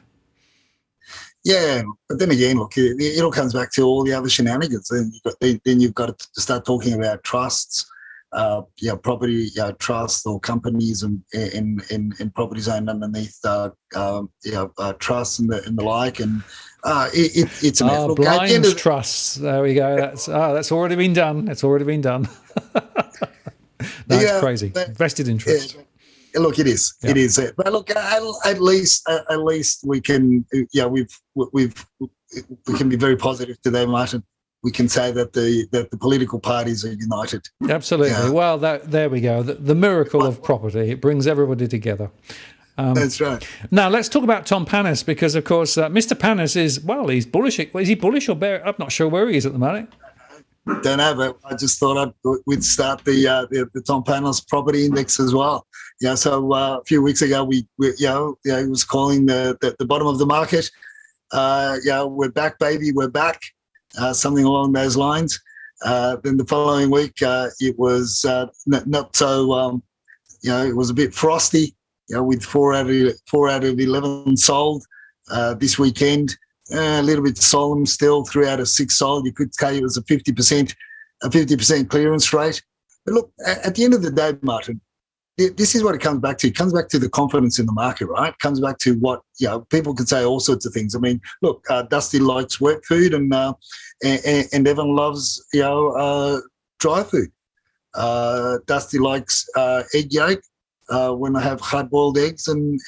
Yeah, but then again, look, it all comes back to all the other shenanigans. Then you've got to start talking about trusts, property trusts or companies and properties owned underneath trusts and the like, and it's a mess. Look, blind trusts. There we go. That's already been done. It's already been done. That's crazy. Vested interest. Yeah, look, it is. Yeah. It is. But look, at least we can. We can be very positive today, Martin. We can say that the political parties are united. Absolutely. Yeah. Well, there we go. The miracle of property. It brings everybody together. That's right. Now, let's talk about Tom Panis, because, of course, Mr. Panis he's bullish. Is he bullish or bear? I'm not sure where he is at the moment. Don't know, but I just thought we'd start the Tom Panis property index as well. So a few weeks ago, he was calling the bottom of the market. We're back, baby, we're back. Something along those lines. Then the following week, it was not so. It was a bit frosty. With 4 out of 11 sold this weekend. A little bit solemn still. 3 out of 6 sold. You could say it was a 50% clearance rate. But look, at the end of the day, Martin, this is what it comes back to. It comes back to the confidence in the market, right? It comes back to what people can say all sorts of things. I mean, look, Dusty likes wet food, and Evan loves dry food. Dusty likes egg yolk. When I have hard-boiled eggs, and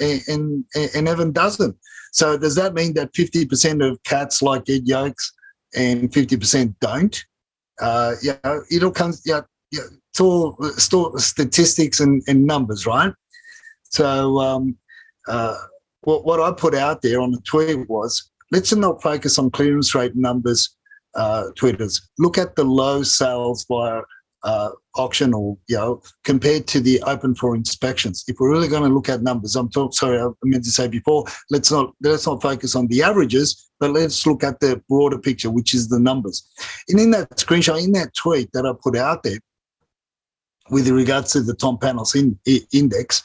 Evan doesn't. So does that mean that 50% of cats like egg yolks and 50% don't? It all comes. It's all statistics and numbers, right? So what I put out there on the tweet was, let's not focus on clearance rate numbers, tweeters. Look at the low sales via auction, or compared to the open for inspections. If we're really going to look at numbers, I meant to say before, let's not focus on the averages, but let's look at the broader picture, which is the numbers. And in that screenshot, in that tweet that I put out there, with regards to the Tom Panis index,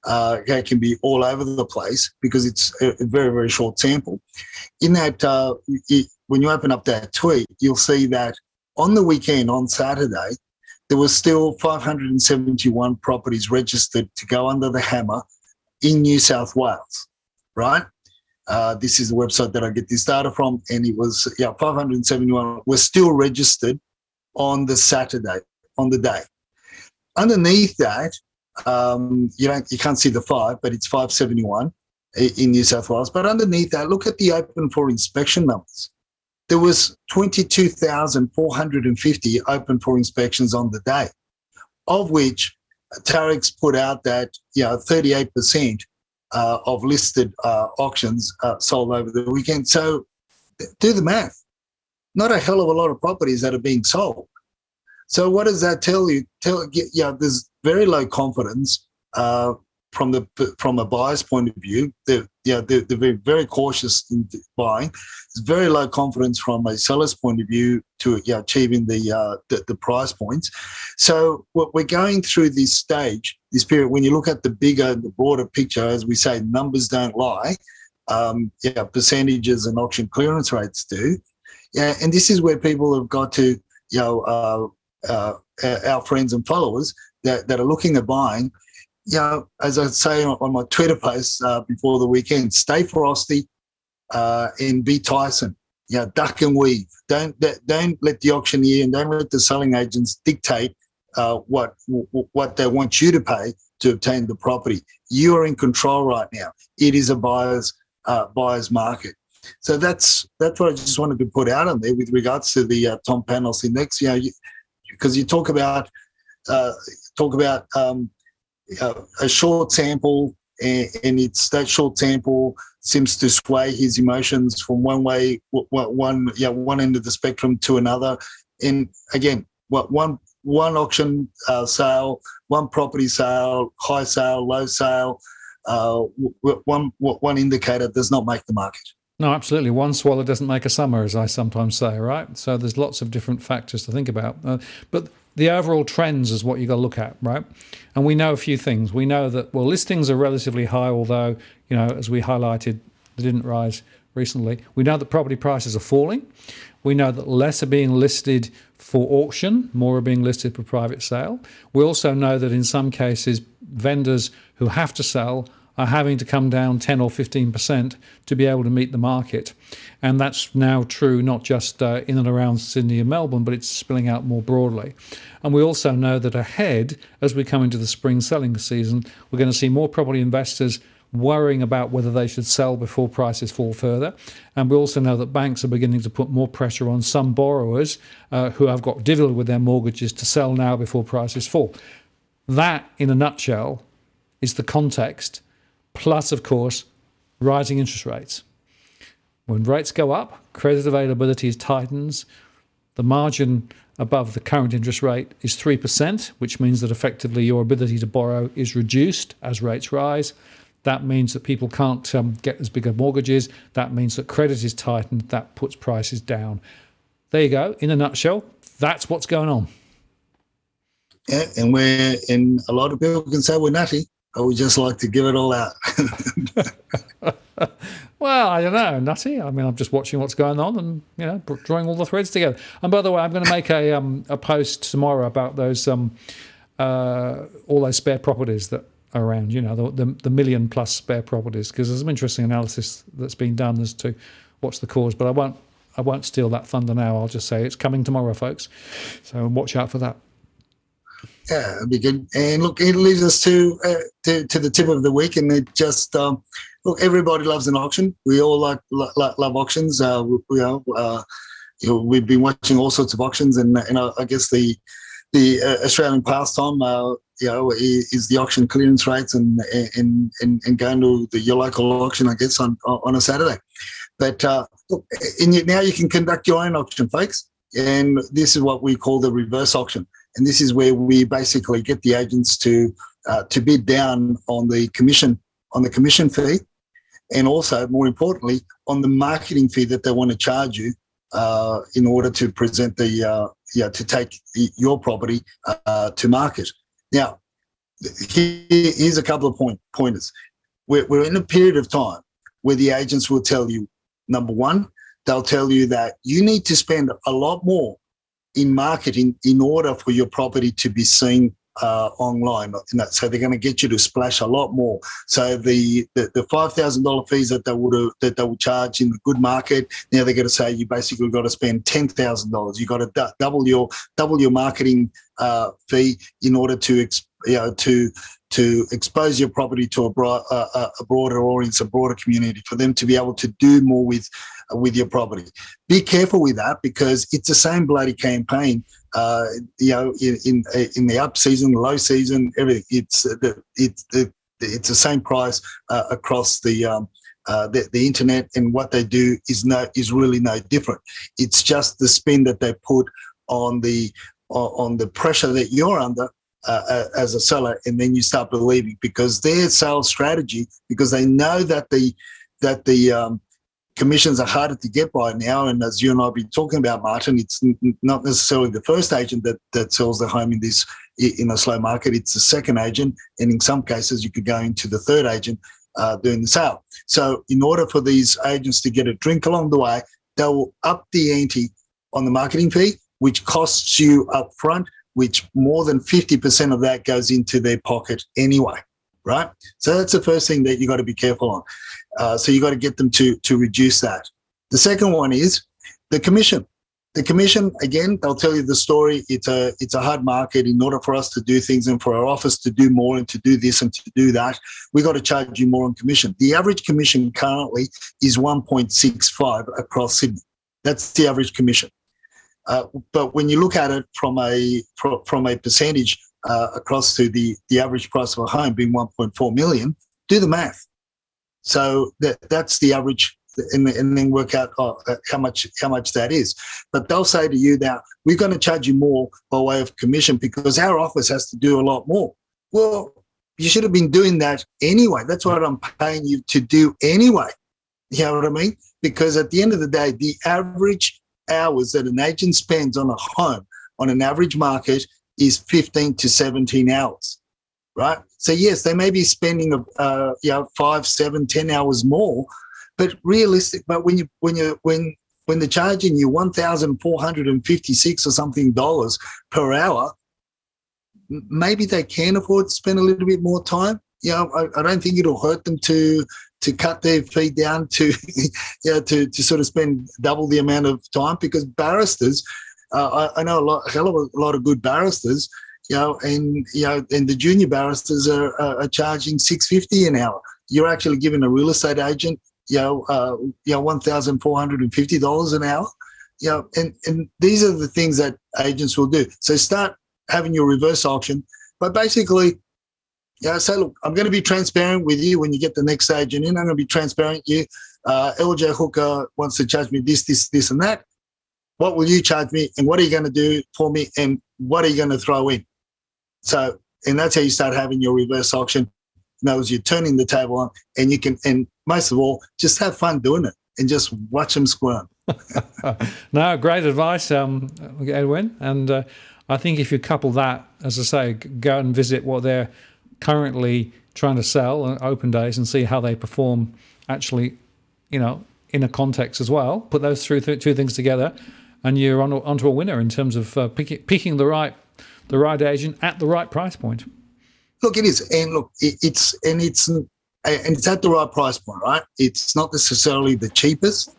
it can be all over the place because it's a very, very short sample. In that, when you open up that tweet, you'll see that on the weekend, on Saturday, there was still 571 properties registered to go under the hammer in New South Wales, right? This is the website that I get this data from, and it was 571 were still registered on the Saturday, on the day. Underneath that, you can't see the 5, but it's 571 in New South Wales. But underneath that, look at the open for inspection numbers. There was 22,450 open for inspections on the day, of which Tarek's put out that 38% of listed auctions sold over the weekend. So do the math. Not a hell of a lot of properties that are being sold. So what does that tell you? There's very low confidence from a buyer's point of view. They're very, very cautious in buying. There's very low confidence from a seller's point of view to achieving the price points. So what we're going through this stage, this period, when you look at the bigger, the broader picture, as we say, numbers don't lie. Percentages and auction clearance rates do. Yeah, and this is where people have got to, our friends and followers that are looking at buying, as I say on my Twitter posts before the weekend, stay frosty and be Tyson. Duck and weave. Don't let the auctioneer and don't let the selling agents dictate what they want you to pay to obtain the property. You are in control right now. It is a buyer's market. So that's what I just wanted to put out on there with regards to the Tom Panos Index. Because you talk about a short sample, and it's that short sample seems to sway his emotions from one end of the spectrum to another. And again, one auction sale, one property sale, high sale, low sale, one indicator does not make the market. No, absolutely. One swallow doesn't make a summer, as I sometimes say, right? So there's lots of different factors to think about. But the overall trends is what you've got to look at, right? And we know a few things. We know that, listings are relatively high, although, as we highlighted, they didn't rise recently. We know that property prices are falling. We know that less are being listed for auction, more are being listed for private sale. We also know that in some cases, vendors who have to sell are having to come down 10 or 15% to be able to meet the market. And that's now true not just in and around Sydney and Melbourne, but it's spilling out more broadly. And we also know that ahead, as we come into the spring selling season, we're going to see more property investors worrying about whether they should sell before prices fall further. And we also know that banks are beginning to put more pressure on some borrowers who have got difficulty with their mortgages to sell now before prices fall. That, in a nutshell, is the context. Plus, of course, rising interest rates. When rates go up, credit availability tightens. The margin above the current interest rate is 3%, which means that effectively your ability to borrow is reduced as rates rise. That means that people can't get as big mortgages. That means that credit is tightened. That puts prices down. There you go. In a nutshell, that's what's going on. Yeah, and a lot of people can say we're nutty. I would just like to give it all out. Well, I don't know, nutty. I mean, I'm just watching what's going on and drawing all the threads together. And by the way, I'm going to make a post tomorrow about those all those spare properties that are around. The million plus spare properties, because there's some interesting analysis that's been done as to what's the cause. But I won't steal that thunder now. I'll just say it's coming tomorrow, folks. So watch out for that. Yeah, it'd be good. And look, it leads us to the tip of the week, and it just look, everybody loves an auction. We all love auctions. We've been watching all sorts of auctions, and I guess the Australian pastime, is the auction clearance rates and going to your local auction, I guess, on a Saturday. But look, now you can conduct your own auction, folks, and this is what we call the reverse auction. And this is where we basically get the agents to bid down on the commission fee, and also, more importantly, on the marketing fee that they want to charge you in order to present to take your property to market. Now, here's a couple of pointers. We're in a period of time where the agents will tell you, number one, they'll tell you that you need to spend a lot more in marketing in order for your property to be seen online. So they're going to get you to splash a lot more. So the $5,000 fees that they would charge in the good market, now they're going to say you basically got to spend $10,000. You got to double your marketing fee in order to expose your property to a broader audience, a broader community, for them to be able to do more with your property. Be careful with that, because it's the same bloody campaign. In the up season, low season, everything. It's the It's the same price across the internet, and what they do is really no different. It's just the spin that they put on the pressure that you're under as a seller, and then you start believing, because their sales strategy, because they know that the commissions are harder to get right now, and as you and I have been talking about, Martin, it's not necessarily the first agent that sells the home in a slow market. It's the second agent, and in some cases you could go into the third agent doing the sale. So in order for these agents to get a drink along the way, they will up the ante on the marketing fee, which costs you up front, which more than 50% of that goes into their pocket anyway, right? So that's the first thing that you got to be careful on. So you got to get them to reduce that. The second one is the commission. The commission, again, they'll tell you the story. It's a hard market. In order for us to do things and for our office to do more and to do this and to do that, we got to charge you more on commission. The average commission currently is 1.65 across Sydney. That's the average commission. But when you look at it from a percentage across to the average price of a home being 1.4 million, do the math. So that's the average, and then work out how much that is. But they'll say to you, now, we're going to charge you more by way of commission because our office has to do a lot more. Well, you should have been doing that anyway. That's what I'm paying you to do anyway. You know what I mean? Because at the end of the day, the average hours that an agent spends on a home on an average market is 15 to 17 hours, right? So yes, they may be spending 5, 7, 10 hours more, but realistic. But when they're charging you $1,456 or something dollars per hour, maybe they can afford to spend a little bit more time. I don't think it'll hurt them to cut their fee down to to sort of spend double the amount of time, because barristers, I know a hell of a lot of good barristers, and the junior barristers are charging $650 an hour. You're actually giving a real estate agent $1,450 an hour. And these are the things that agents will do. So start having your reverse auction, but basically, say, look, I'm going to be transparent with you when you get the next agent in. I'm going to be transparent with you. LJ Hooker wants to charge me this, and that. What will you charge me, and what are you going to do for me, and what are you going to throw in? So, and that's how you start having your reverse auction. In other words, you're turning the table on, and you can, and most of all, just have fun doing it and just watch them squirm. No, great advice, Edwin. And I think if you couple that, as I say, go and visit what they're currently trying to sell on open days and see how they perform actually, in a context as well. Put those two things together, and you're onto a winner in terms of picking the right agent at the right price point. Look, it is, and look, it's at the right price point, right? It's not necessarily the cheapest,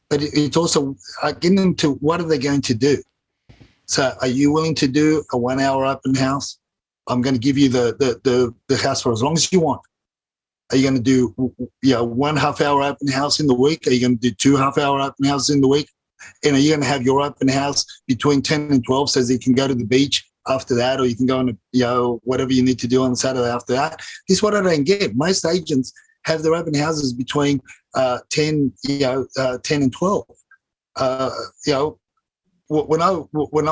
but it's also getting them to what are they going to do. So, are you willing to do a 1 hour open house? I'm going to give you the house for as long as you want. Are you going to do 1 half-hour open house in the week? Are you going to do 2 half-hour open houses in the week? And are you going to have your open house between 10 and 12 so that you can go to the beach after that, or you can go on whatever you need to do on Saturday after that? This is what I don't get. Most agents have their open houses between 10 and 12. When I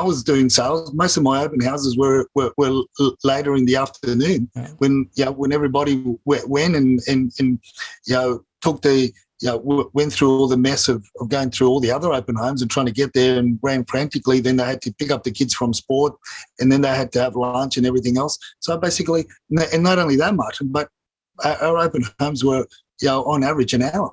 was doing sales, most of my open houses were later in the afternoon, when everybody went and took the went through all the mess of going through all the other open homes and trying to get there and ran frantically. Then they had to pick up the kids from sport, and then they had to have lunch and everything else. So basically, and not only that much, but our open homes were on average an hour,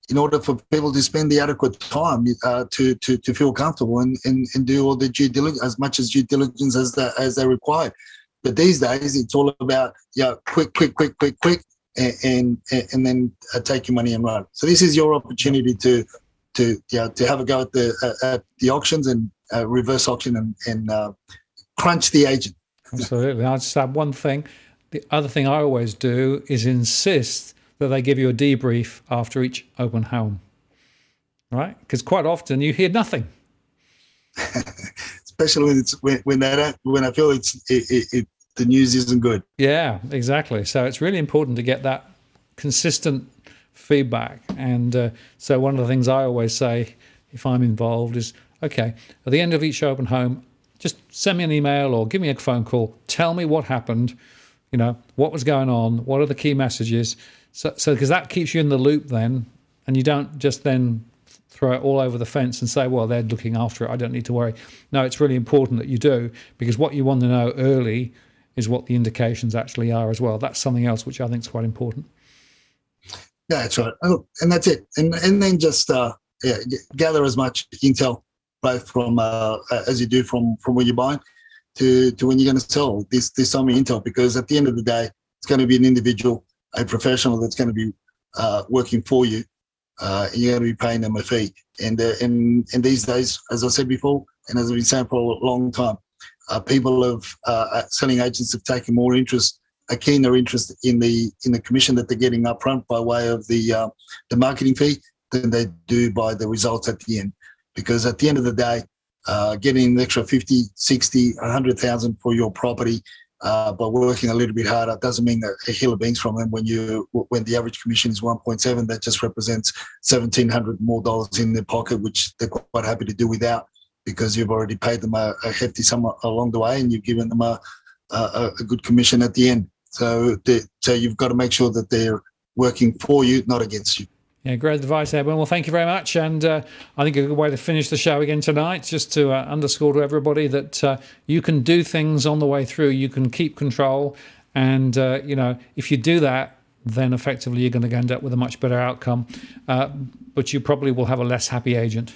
in order for people to spend the adequate time to feel comfortable and do all the due diligence, as much as due diligence as they require. But these days, it's all about quick, and then take your money and run. So this is your opportunity to have a go at the auctions and reverse auction and crunch the agent. Absolutely. I'll just add one thing. The other thing I always do is insist that they give you a debrief after each open home, right? Because quite often you hear nothing. Especially when I feel the news isn't good. Yeah, exactly. So it's really important to get that consistent feedback. And so one of the things I always say if I'm involved is, okay, at the end of each open home, just send me an email or give me a phone call. Tell me what happened, what was going on, what are the key messages. So because that keeps you in the loop then, and you don't just then throw it all over the fence and say, well, they're looking after it, I don't need to worry. No, it's really important that you do, because what you want to know early is what the indications actually are as well. That's something else which I think is quite important. Yeah, that's right. And that's it. And then just gather as much intel, both from as you do from when you're buying to when you're going to sell. This some intel, because at the end of the day, it's going to be an individual, a professional that's going to be working for you. And you're going to be paying them a fee. And these days, as I said before, and as I've been saying for a long time, people selling agents have taken more interest, a keener interest in the commission that they're getting up front by way of the marketing fee than they do by the results at the end. Because at the end of the day, getting an extra 50, 60, 100,000 for your property by working a little bit harder doesn't mean a hill of beans from them. When the average commission is 1.7, that just represents $1,700 more in their pocket, which they're quite happy to do without, because you've already paid them a hefty sum along the way, and you've given them a good commission at the end. So you've got to make sure that they're working for you, not against you. Yeah, great advice, Edwin. Well, thank you very much. And I think a good way to finish the show again tonight, just to underscore to everybody that you can do things on the way through. You can keep control. And, if you do that, then effectively you're going to end up with a much better outcome. But you probably will have a less happy agent.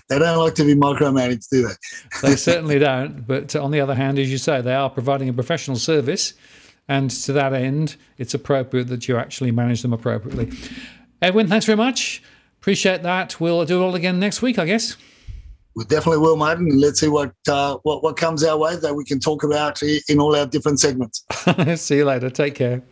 They don't like to be micromanaged, do they? They certainly don't. But on the other hand, as you say, they are providing a professional service. And to that end, it's appropriate that you actually manage them appropriately. Edwin, thanks very much. Appreciate that. We'll do it all again next week, I guess. We definitely will, Martin. And let's see what comes our way that we can talk about in all our different segments. See you later. Take care.